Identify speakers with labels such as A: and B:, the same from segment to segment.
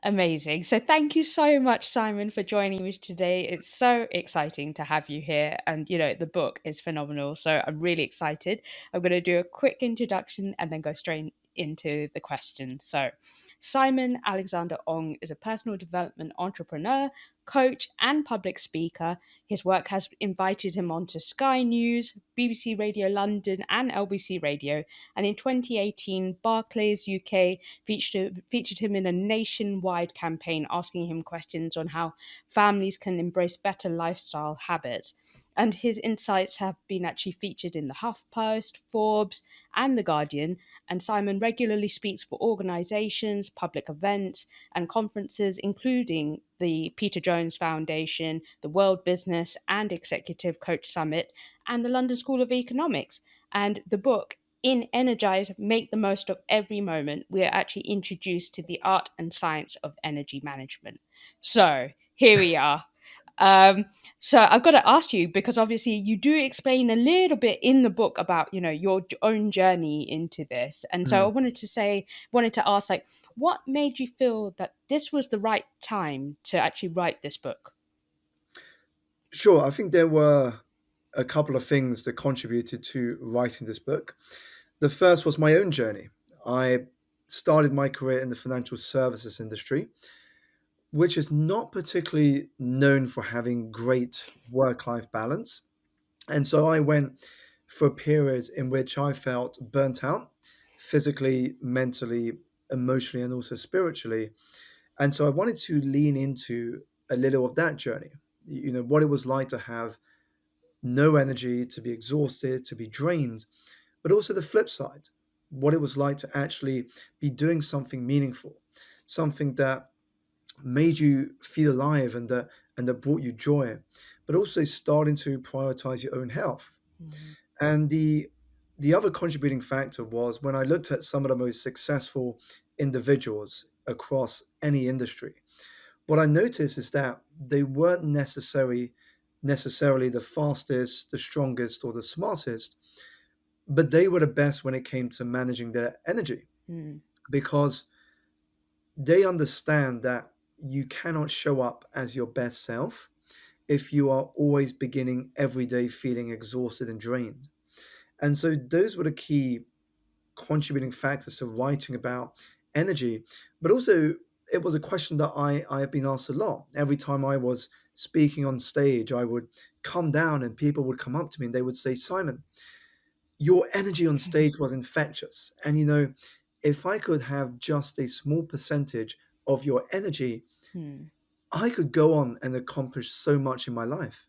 A: Amazing. So thank you so much, Simon, for joining me today. It's so exciting to have you here. And, the book is phenomenal. So I'm really excited. I'm going to do a quick introduction and then go straight into the questions. So, Simon Alexander Ong is a personal development entrepreneur, coach, and public speaker. His work has invited him onto Sky News, BBC Radio London, and LBC Radio. And in 2018, Barclays UK featured him in a nationwide campaign asking him questions on how families can embrace better lifestyle habits. And his insights have been actually featured in the HuffPost, Forbes, and The Guardian. And Simon regularly speaks for organizations, public events, and conferences, including the Peter Jones Foundation, the World Business and Executive Coach Summit, and the London School of Economics. And the book in Energize, Make the Most of Every Moment, we are actually introduced to the art and science of energy management. So here we are. Um, so I've got to ask you, because obviously you do explain a little bit in the book about, your own journey into this. And so I
B: Mm.
A: wanted to ask, like, what made you feel that this was the right time to actually write this book?
B: Sure, I think there were a couple of things that contributed to writing this book. The first was my own journey. I started my career in the financial services industry, which is not particularly known for having great work life balance. And so I went for a period in which I felt burnt out physically, mentally, emotionally, and also spiritually. And so I wanted to lean into a little of that journey, what it was like to have no energy, to be exhausted, to be drained, but also the flip side, what it was like to actually be doing something meaningful, something that made you feel alive and that brought you joy, but also starting to prioritize your own health.
A: Mm.
B: And the other contributing factor was when I looked at some of the most successful individuals across any industry, what I noticed is that they weren't necessarily the fastest, the strongest, or the smartest, but they were the best when it came to managing their energy
A: Mm.
B: because they understand that you cannot show up as your best self if you are always beginning every day feeling exhausted and drained. And so those were the key contributing factors to writing about energy. But also, it was a question that I have been asked a lot. Every time I was speaking on stage, I would come down and people would come up to me and they would say, Simon, your energy on stage was infectious. And if I could have just a small percentage of your energy,
A: Mm.
B: I could go on and accomplish so much in my life.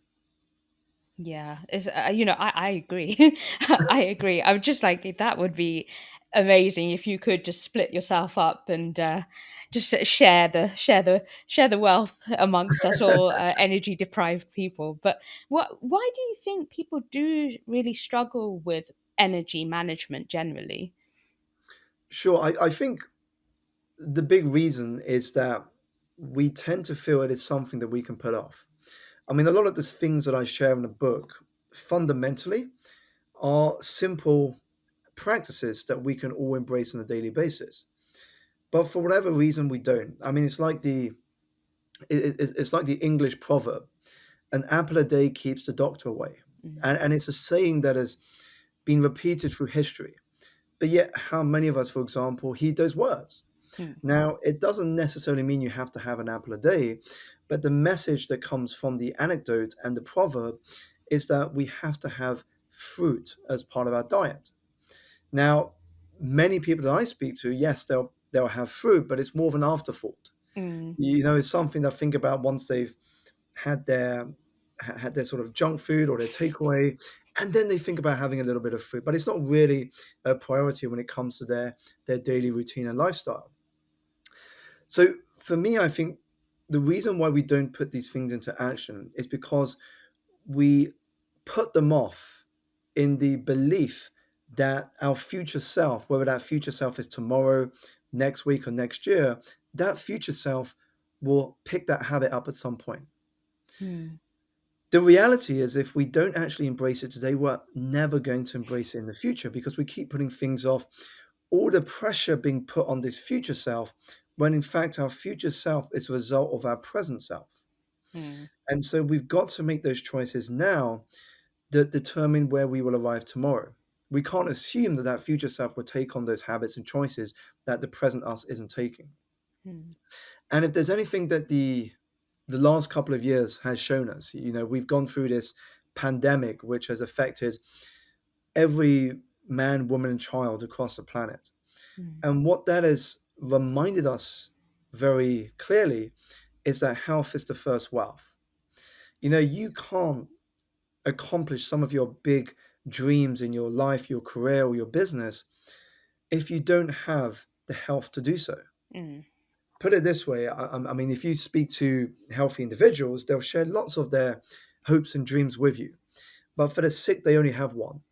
A: Yeah, I agree. I agree. I would just like that would be amazing if you could just split yourself up and just share the wealth amongst us all energy deprived people. But why do you think people do really struggle with energy management generally?
B: Sure, I think the big reason is that we tend to feel it is something that we can put off. I mean, a lot of the things that I share in the book fundamentally are simple practices that we can all embrace on a daily basis. But for whatever reason, we don't. I mean, it's like the English proverb: "An apple a day keeps the doctor away,"
A: Mm.
B: and it's a saying that has been repeated through history. But yet, how many of us, for example, heed those words?
A: Mm.
B: Now, it doesn't necessarily mean you have to have an apple a day, but the message that comes from the anecdote and the proverb is that we have to have fruit as part of our diet. Now, many people that I speak to, yes, they'll have fruit, but it's more of an afterthought.
A: Mm.
B: It's something they think about once they've had their had their sort of junk food or their takeaway, and then they think about having a little bit of fruit. But it's not really a priority when it comes to their daily routine and lifestyle. So for me, I think the reason why we don't put these things into action is because we put them off in the belief that our future self, whether that future self is tomorrow, next week, or next year, that future self will pick that habit up at some point.
A: Mm.
B: The reality is, if we don't actually embrace it today, we're never going to embrace it in the future because we keep putting things off. All the pressure being put on this future self when in fact our future self is a result of our present self.
A: Mm,
B: And so we've got to make those choices now that determine where we will arrive tomorrow. We can't assume that that future self will take on those habits and choices that the present us isn't taking.
A: mm,
B: And if there's anything that the last couple of years has shown us, we've gone through this pandemic which has affected every man, woman, and child across the planet.
A: mm,
B: And what that has reminded us very clearly is that health is the first wealth. You can't accomplish some of your big dreams in your life, your career, or your business if you don't have the health to do so.
A: mm.
B: Put it this way, I mean, if you speak to healthy individuals, they'll share lots of their hopes and dreams with you. But for the sick, they only have one,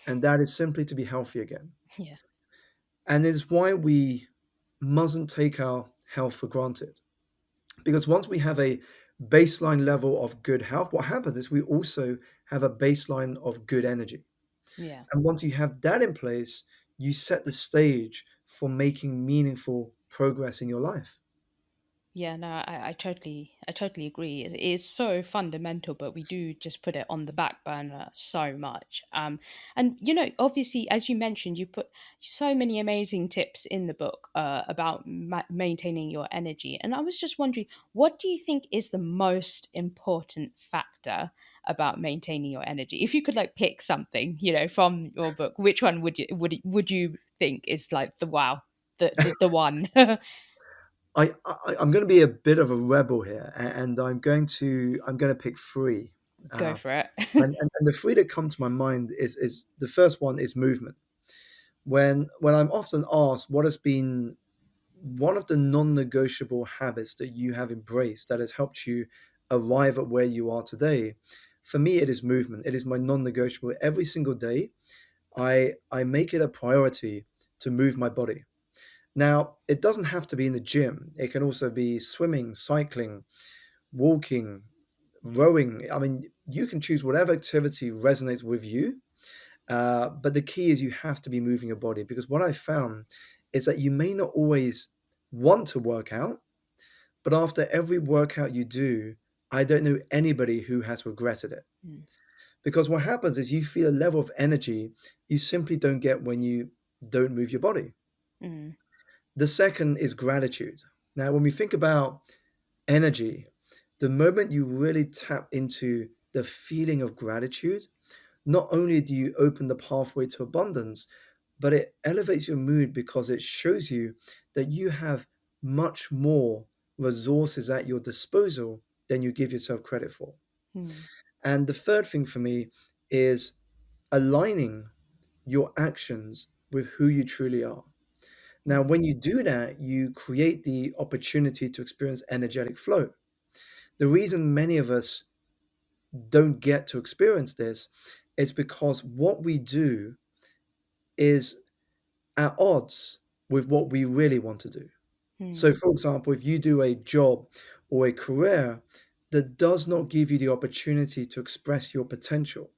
B: and that is simply to be healthy again.
A: Yeah.
B: And it's why we mustn't take our health for granted. Because once we have a baseline level of good health, what happens is we also have a baseline of good energy.
A: Yeah.
B: And once you have that in place, you set the stage for making meaningful progress in your life.
A: Yeah, no, I totally agree. It is so fundamental, but we do just put it on the back burner so much. And obviously, as you mentioned, you put so many amazing tips in the book about maintaining your energy. And I was just wondering, what do you think is the most important factor about maintaining your energy? If you could like pick something, from your book, which one would you think is like the wow, the one?
B: I'm going to be a bit of a rebel here, and I'm going to pick three.
A: Go
B: Uh,
A: for it.
B: and the three that come to my mind is the first one is movement. When I'm often asked what has been one of the non-negotiable habits that you have embraced that has helped you arrive at where you are today, for me it is movement. It is my non-negotiable. Every single day, I make it a priority to move my body. Now, it doesn't have to be in the gym. It can also be swimming, cycling, walking, rowing. I mean, you can choose whatever activity resonates with you. But the key is you have to be moving your body, because what I found is that you may not always want to work out, but after every workout you do, I don't know anybody who has regretted it.
A: Mm,
B: Because what happens is you feel a level of energy you simply don't get when you don't move your body.
A: mm,
B: The second is gratitude. Now, when we think about energy, the moment you really tap into the feeling of gratitude, not only do you open the pathway to abundance, but it elevates your mood because it shows you that you have much more resources at your disposal than you give yourself credit for.
A: mm,
B: And the third thing for me is aligning your actions with who you truly are. Now,
A: mm,
B: when you do that, you create the opportunity to experience energetic flow. The reason many of us don't get to experience this is because what we do is at odds with what we really want to do. So,
A: mm,
B: for example, if you do a job or a career that does not give you the opportunity to express your potential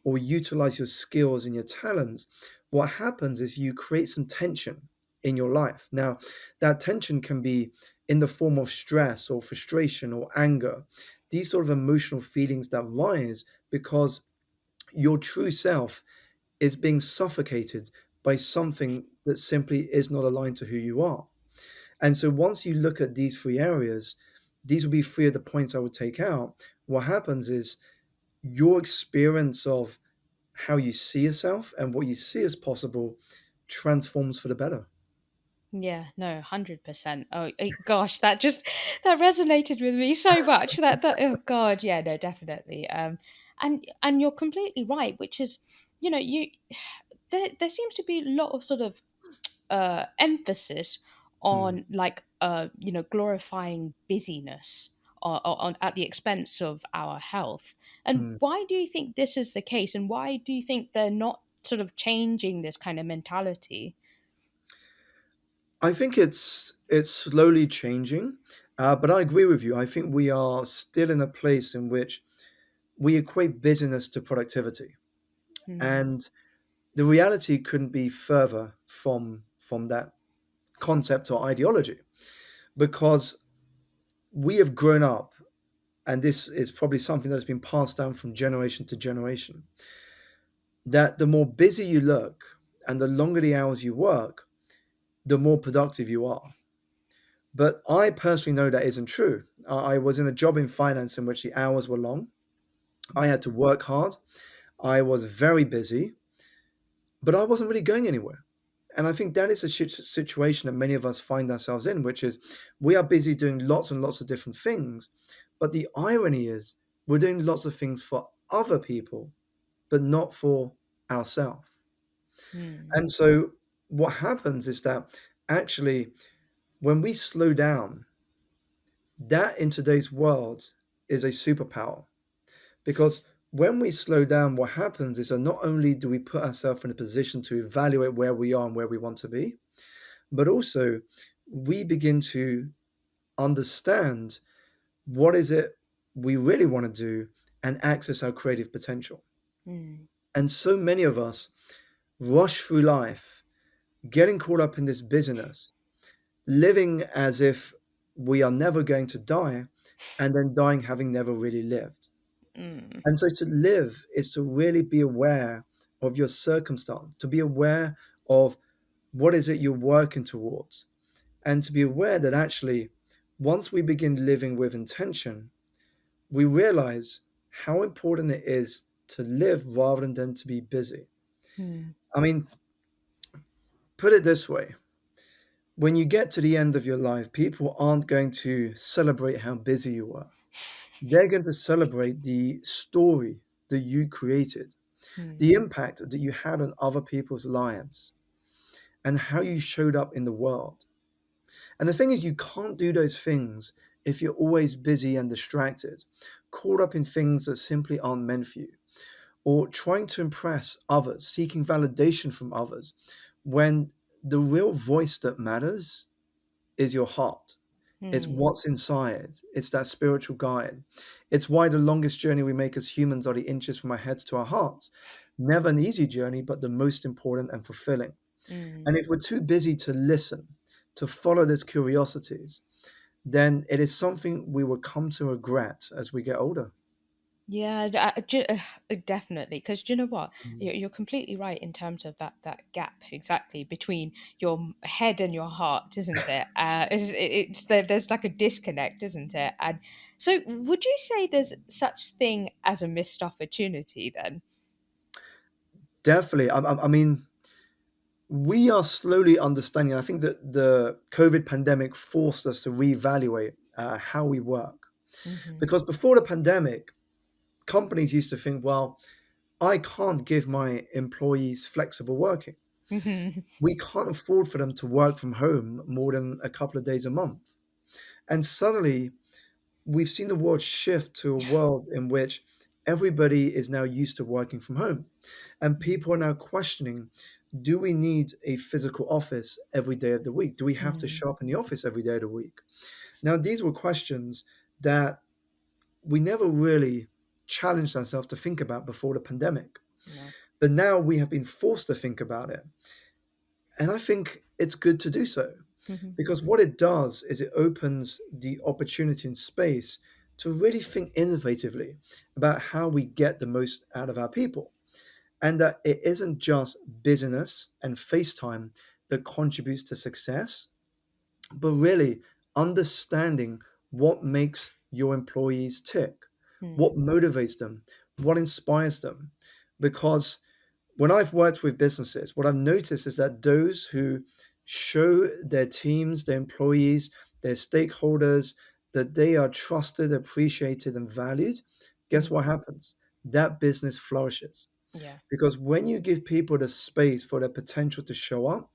B: or utilize your skills and your talents, what happens is you create some tension in your life. Now, that tension can be in the form of stress or frustration or anger, these sort of emotional feelings that rise because your true self is being suffocated by something that simply is not aligned to who you are. And so once you look at these three areas, these would be three of the points I would take out. What happens is your experience of how you see yourself and what you see as possible transforms for the better.
A: yeah, no, 100%. Oh, gosh, that resonated with me so much. That oh god, yeah, no, definitely. And you're completely right, which is, you there seems to be a lot of sort of emphasis
B: Mm,
A: on like glorifying busyness at the expense of our health. And
B: mm.
A: why do you think this is the case? And why do you think they're not sort of changing this kind of mentality?
B: I think it's slowly changing, but I agree with you. I think we are still in a place in which we equate busyness to productivity,
A: Hmm.
B: and the reality couldn't be further from that concept or ideology, because we have grown up, and this is probably something that's been passed down from generation to generation, that the more busy you look and the longer the hours you work, the more productive you are. But I personally know that isn't true. I was in a job in finance in which the hours were long. I had to work hard. I was very busy, but I wasn't really going anywhere. And I think that is a situation that many of us find ourselves in, which is we are busy doing lots and lots of different things. But the irony is we're doing lots of things for other people, but not for ourselves.
A: Mm.
B: And so what happens is that actually, when we slow down, that in today's world is a superpower. Because when we slow down, what happens is that not only do we put ourselves in a position to evaluate where we are and where we want to be, but also we begin to understand what is it we really want to do and access our creative potential.
A: Mm.
B: And so many of us rush through life, getting caught up in this busyness, living as if we are never going to die, and then dying having never really lived.
A: Mm.
B: And so to live is to really be aware of your circumstance, to be aware of what is it you're working towards, and to be aware that actually, once we begin living with intention, we realize how important it is to live rather than to be busy.
A: Mm.
B: I mean, put it this way, when you get to the end of your life, people aren't going to celebrate how busy you were. They're going to celebrate the story that you created,
A: Mm.
B: the impact that you had on other people's lives, and how you showed up in the world. And the thing is, you can't do those things if you're always busy and distracted, caught up in things that simply aren't meant for you, or trying to impress others, seeking validation from others, when the real voice that matters is your heart. It's
A: Mm.
B: what's inside. It's that spiritual guide. It's why the longest journey we make as humans are the inches from our heads to our hearts. Never an easy journey, but the most important and fulfilling.
A: Mm.
B: And if we're too busy to listen, to follow those curiosities, then it is something we will come to regret as we get older.
A: Yeah, definitely. Because do you know what?
B: Mm.
A: You're completely right in terms of that gap exactly between your head and your heart, isn't it? It's there's like a disconnect, isn't it? And so, would you say there's such thing as a missed opportunity then?
B: Definitely. I mean, we are slowly understanding. I think that the COVID pandemic forced us to reevaluate how we work.
A: Hmm.
B: Because before the pandemic, companies used to think, well, I can't give my employees flexible working.
A: Hmm.
B: We can't afford for them to work from home more than a couple of days a month. And suddenly, we've seen the world shift to a world in which everybody is now used to working from home. And people are now questioning, do we need a physical office every day of the week? Do we have to
A: Mm.
B: show up in the office every day of the week? Now, these were questions that we never really challenged ourselves to think about before the pandemic.
A: No.
B: But now we have been forced to think about it. And I think it's good to do so
A: Hmm.
B: because what it does is it opens the opportunity and space to really think innovatively about how we get the most out of our people. And that it isn't just business and FaceTime that contributes to success, but really understanding what makes your employees tick, what
A: Mm.
B: motivates them, what inspires them. Because when I've worked with businesses, what I've noticed is that those who show their teams, their employees, their stakeholders that they are trusted, appreciated, and valued, guess
A: Mm.
B: what happens? That business flourishes.
A: Yeah.
B: Because when you give people the space for their potential to show up,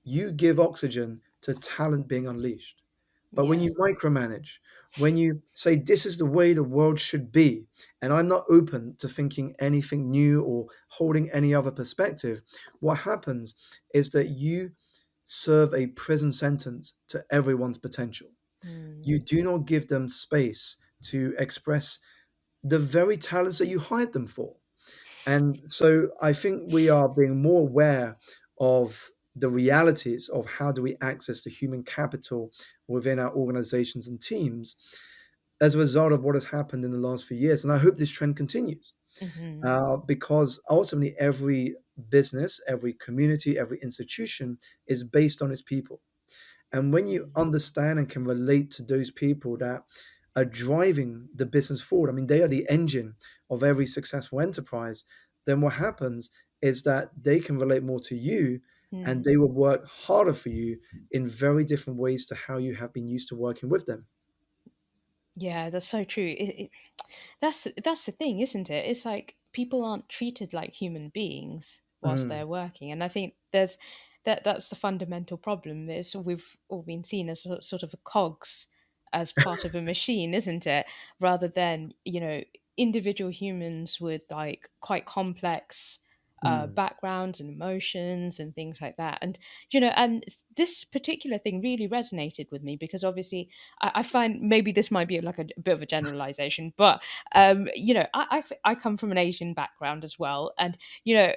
B: you give oxygen to talent being unleashed. But when
A: Yeah.
B: you micromanage, when you say this is the way the world should be, and I'm not open to thinking anything new or holding any other perspective, what happens is that you serve a prison sentence to everyone's potential.
A: Mm.
B: You do not give them space to express the very talents that you hired them for. And so I think we are being more aware of the realities of how do we access the human capital within our organizations and teams as a result of what has happened in the last few years. And I hope this trend continues
A: Hmm.
B: because ultimately every business, every community, every institution is based on its people. And when you understand and can relate to those people that are driving the business forward, I mean, they are the engine of every successful enterprise, then what happens is that they can relate more to you and
A: Mm.
B: they will work harder for you in very different ways to how you have been used to working with them.
A: Yeah, that's so true. That's the thing, isn't it? It's like people aren't treated like human beings whilst
B: Mm,
A: they're working, and I think that's the fundamental problem. Is we've all been seen as sort of a cogs as part of a machine, isn't it? Rather than individual humans with like quite complex
B: mm,
A: backgrounds and emotions and things like that. And and this particular thing really resonated with me because obviously I find maybe this might be like a bit of a generalization, but I come from an Asian background as well, and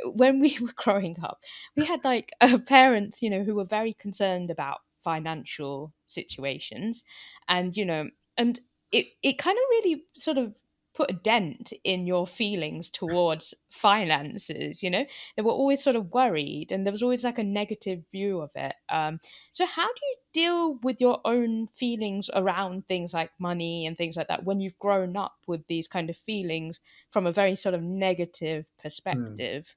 A: when we were growing up, we had like parents, who were very concerned about financial situations, and and it kind of really sort of put a dent in your feelings towards finances. They were always sort of worried, and there was always like a negative view of it. So how do you deal with your own feelings around things like money and things like that when you've grown up with these kind of feelings from a very sort of negative
B: mm.
A: perspective?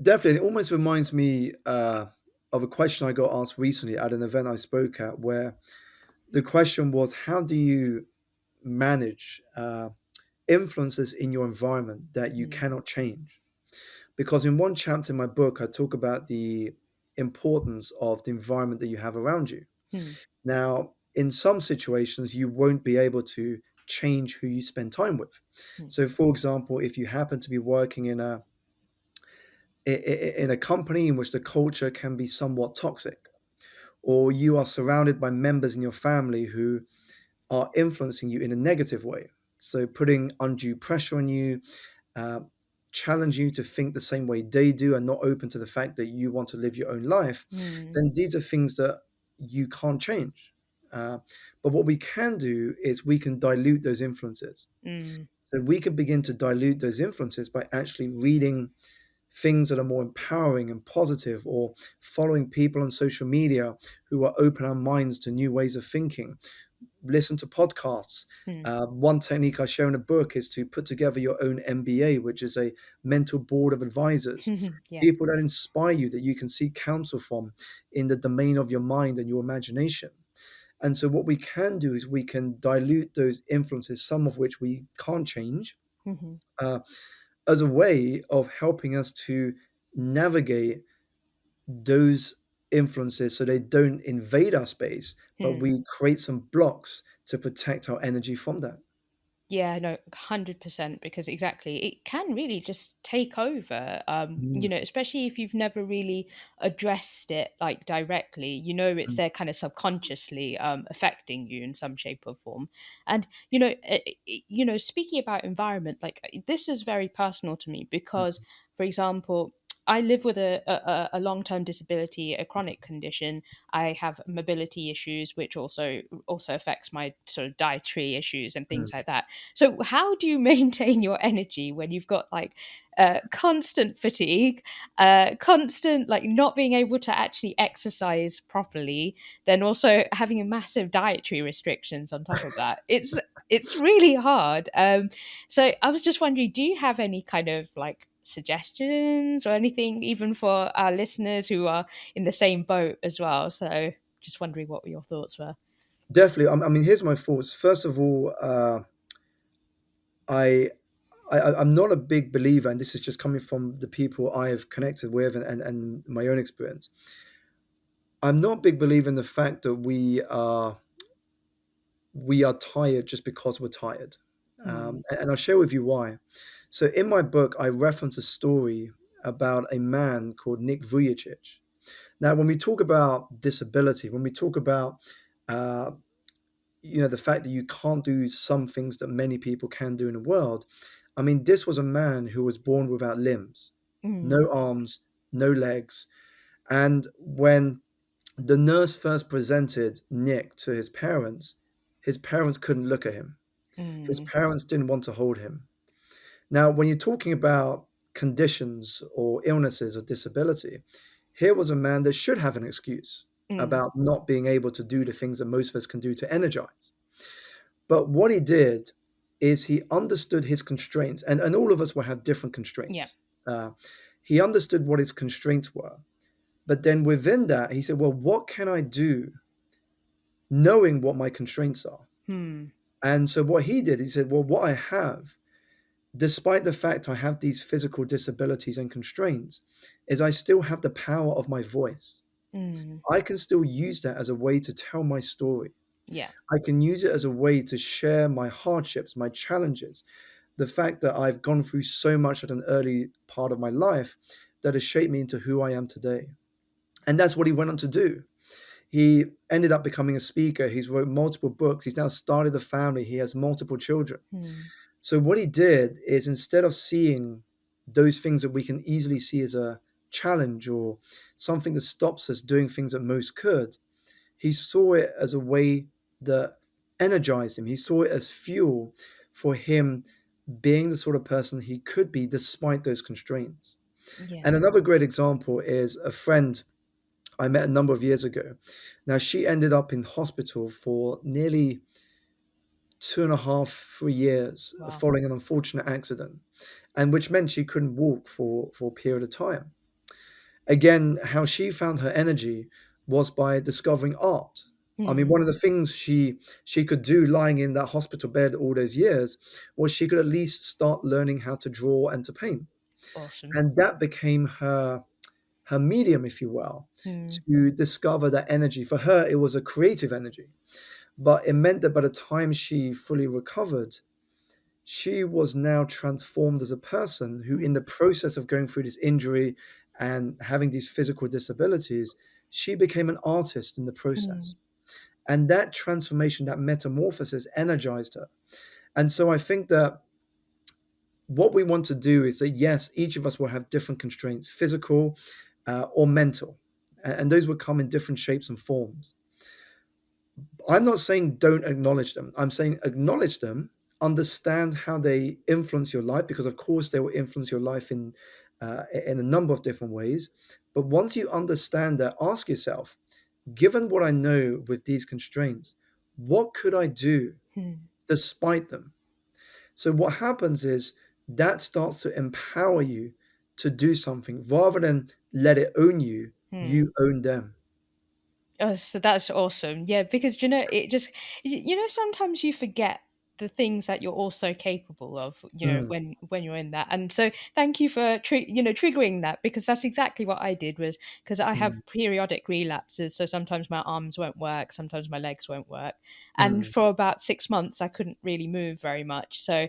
B: Definitely. It almost reminds me of a question I got asked recently at an event I spoke at, where the question was, how do you manage influences in your environment that you
A: Mm,
B: cannot change? Because in one chapter in my book, I talk about the importance of the environment that you have around you.
A: mm,
B: Now, in some situations, you won't be able to change who you spend time with.
A: mm,
B: So, for example, if you happen to be working in a company in which the culture can be somewhat toxic, or you are surrounded by members in your family who are influencing you in a negative way, so putting undue pressure on you, uh, challenge you to think the same way they do and not open to the fact that you want to live your own life,
A: mm,
B: then these are things that you can't change. Uh, but what we can do is we can dilute those influences.
A: mm,
B: So we can begin to dilute those influences by actually reading things that are more empowering and positive, or following people on social media who are open our minds to new ways of thinking, listen to podcasts.
A: mm.
B: One technique I share in a book is to put together your own MBA, which is a mental board of advisors,
A: Yeah.
B: people that inspire you, that you can seek counsel from in the domain of your mind and your imagination. And so, what we can do is we can dilute those influences, some of which we can't change,
A: Hmm.
B: uh, as a way of helping us to navigate those influences so they don't invade our space, but
A: Hmm.
B: we create some blocks to protect our energy from that.
A: Yeah, no, 100%, because exactly, it can really just take over,
B: Mm,
A: especially if you've never really addressed it like directly, it's
B: mm,
A: there kind of subconsciously affecting you in some shape or form. And, speaking about environment, like this is very personal to me because,
B: mm,
A: for example, I live with a long-term disability, a chronic condition. I have mobility issues, which also affects my sort of dietary issues and
B: mm.
A: things like that. So, how do you maintain your energy when you've got like constant fatigue, constant like not being able to actually exercise properly, then also having a massive dietary restrictions on top of that? It's really hard. So, I was just wondering, do you have any kind of like suggestions or anything, even for our listeners who are in the same boat as well? So, just wondering what your thoughts were.
B: Definitely. I mean, here's my thoughts. First of all, I, I'm not a big believer, and this is just coming from the people I have connected with and my own experience. I'm not a big believer in the fact that we are tired just because we're tired.
A: Mm,
B: And I'll share with you why. So in my book, I reference a story about a man called Nick Vujicic. Now, when we talk about disability, when we talk about uh, the fact that you can't do some things that many people can do in the world, I mean, this was a man who was born without limbs,
A: mm,
B: no arms, no legs, And when the nurse first presented Nick to his parents couldn't look at him. His
A: Mm.
B: parents didn't want to hold him. Now, when you're talking about conditions or illnesses or disability, here was a man that should have an excuse
A: Mm.
B: about not being able to do the things that most of us can do to energize. But what he did is he understood his constraints, and all of us will have different
A: Yeah.
B: constraints. Uh, he understood what his constraints were. But then within that, he said, well, what can I do knowing what my constraints are?
A: Hmm.
B: And so what he did, he said, well, what I have, despite the fact I have these physical disabilities and constraints, is I still have the power of my voice.
A: Mm.
B: I can still use that as a way to tell my story.
A: Yeah.
B: I can use it as a way to share my hardships, my challenges, the fact that I've gone through so much at an early part of my life that has shaped me into who I am today. And that's what he went on to do. He ended up becoming a speaker. He's wrote multiple books. He's now started a family. He has multiple children.
A: Hmm.
B: So what he did is instead of seeing those things that we can easily see as a challenge or something that stops us doing things that most could, he saw it as a way that energized him. He saw it as fuel for him being the sort of person he could be despite those constraints.
A: Yeah.
B: And another great example is a friend I met a number of years ago. Now, she ended up in hospital for nearly 2.5, 3 years
A: Wow.
B: following an unfortunate accident, and which meant she couldn't walk for a period of time. Again, how she found her energy was by discovering art. I mean,
A: Hmm.
B: one of the things she could do lying in that hospital bed all those years was she could at least start learning how to draw and to paint.
A: Awesome.
B: And that became her medium, if you will,
A: Hmm.
B: to discover that energy. For her, it was a creative energy, but it meant that by the time she fully recovered, she was now transformed as a person who, in
A: Hmm.
B: the process of going through this injury and having these physical disabilities, she became an artist in the
A: Hmm.
B: process. And that transformation, that metamorphosis energized her. And so I think that what we want to do is that, yes, each of us will have different constraints, physical or mental, and those will come in different shapes and forms. I'm not saying don't acknowledge them. I'm saying acknowledge them, understand how they influence your life, because of course they will influence your life in a number of different ways. But once you understand that, ask yourself, given what I know with these constraints, what could I do
A: Hmm.
B: despite them? So what happens is that starts to empower you to do something rather than let it own you.
A: Hmm.
B: You own them.
A: Oh, so that's awesome. Yeah, because it just sometimes you forget the things that you're also capable of,
B: Mm,
A: when you're in that. And so thank you for triggering that, because that's exactly what I did, was because I have
B: mm,
A: periodic relapses. So sometimes my arms won't work, sometimes my legs won't work. And
B: mm,
A: for about 6 months I couldn't really move very much. So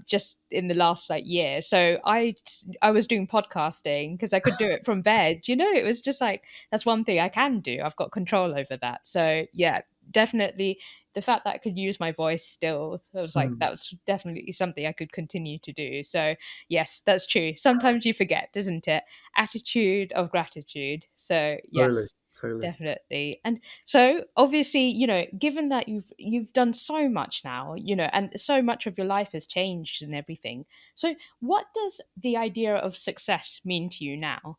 A: just in the last like year. So I was doing podcasting because I could do it from bed. It was just like, that's one thing I can do. I've got control over that. So yeah, definitely the fact that I could use my voice still, I was like,
B: mm.
A: that was definitely something I could continue to do. So yes, that's true. Sometimes you forget, doesn't it? Attitude of gratitude. So
B: Totally,
A: yes,
B: totally.
A: definitely. And so obviously, given that you've done so much now, and so much of your life has changed and everything. So what does the idea of success mean to you now?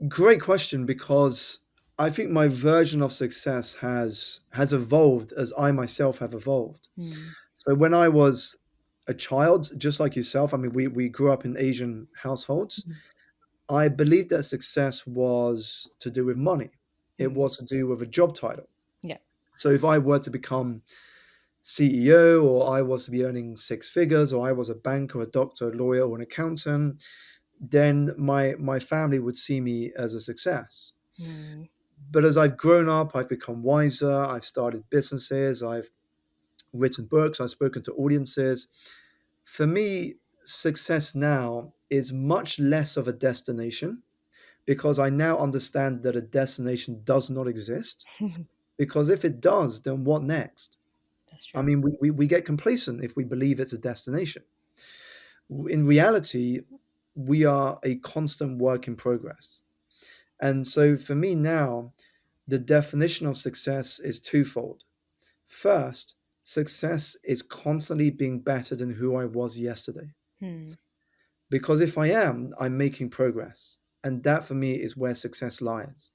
B: Great question, because I think my version of success has evolved as I myself have evolved.
A: Hmm.
B: So when I was a child, just like yourself, I mean, we grew up in Asian households.
A: Mhm.
B: I believed that success was to do with money. It
A: Hmm.
B: was to do with a job title.
A: Yeah.
B: So if I were to become CEO, or I was to be earning six figures, or I was a banker, a doctor, a lawyer, or an accountant, then my family would see me as a success.
A: Hmm.
B: But as I've grown up, I've become wiser. I've started businesses. I've written books. I've spoken to audiences. For me, success now is much less of a destination, because I now understand that a destination does not exist. Because if it does, then what next?
A: That's
B: I
A: true.
B: mean, we get complacent if we believe it's a destination. In reality, we are a constant work in progress. And so for me now, the definition of success is twofold. First, success is constantly being better than who I was yesterday.
A: Hmm.
B: Because if I am, I'm making progress. And that for me is where success lies.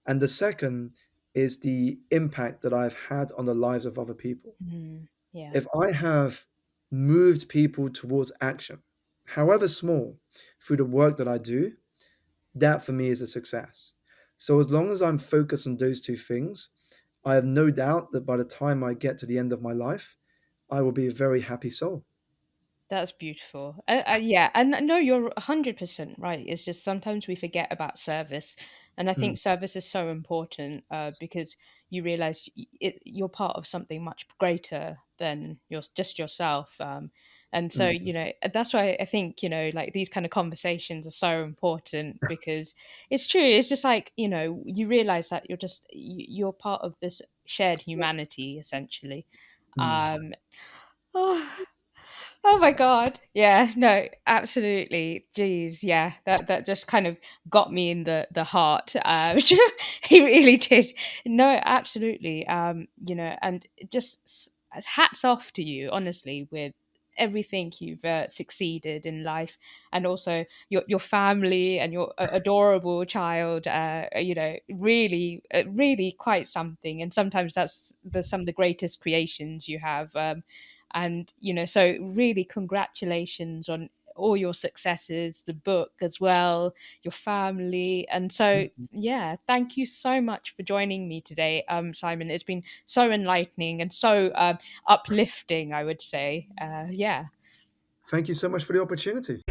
B: And the second is the impact that I've had on the lives of other people.
A: Hmm. Yeah.
B: If I have moved people towards action, however small, through the work that I do, that for me is a success. So as long as I'm focused on those two things, I have no doubt that by the time I get to the end of my life, I will be a very happy soul.
A: That's beautiful. Yeah, and no, you're 100% right. It's just sometimes we forget about service, and I think
B: Mm,
A: service is so important because you realize you're part of something much greater than just yourself. And so,
B: mm,
A: that's why I think like these kind of conversations are so important because it's true. It's just like you realize that you're part of this shared humanity essentially.
B: mm.
A: Um, oh, Oh my God. Yeah, no, absolutely. Jeez, yeah. That just kind of got me in the heart. He really did. No, absolutely. And hats off to you, honestly, with everything you've succeeded in life, and also your family and your adorable child. Really, really quite something. And sometimes that's some of the greatest creations you have. And so really Congratulations on all your successes, the book as well, your family. And so yeah, thank you so much for joining me today, Simon. It's been so enlightening and so uplifting, I would say. Yeah.
B: Thank you so much for the opportunity.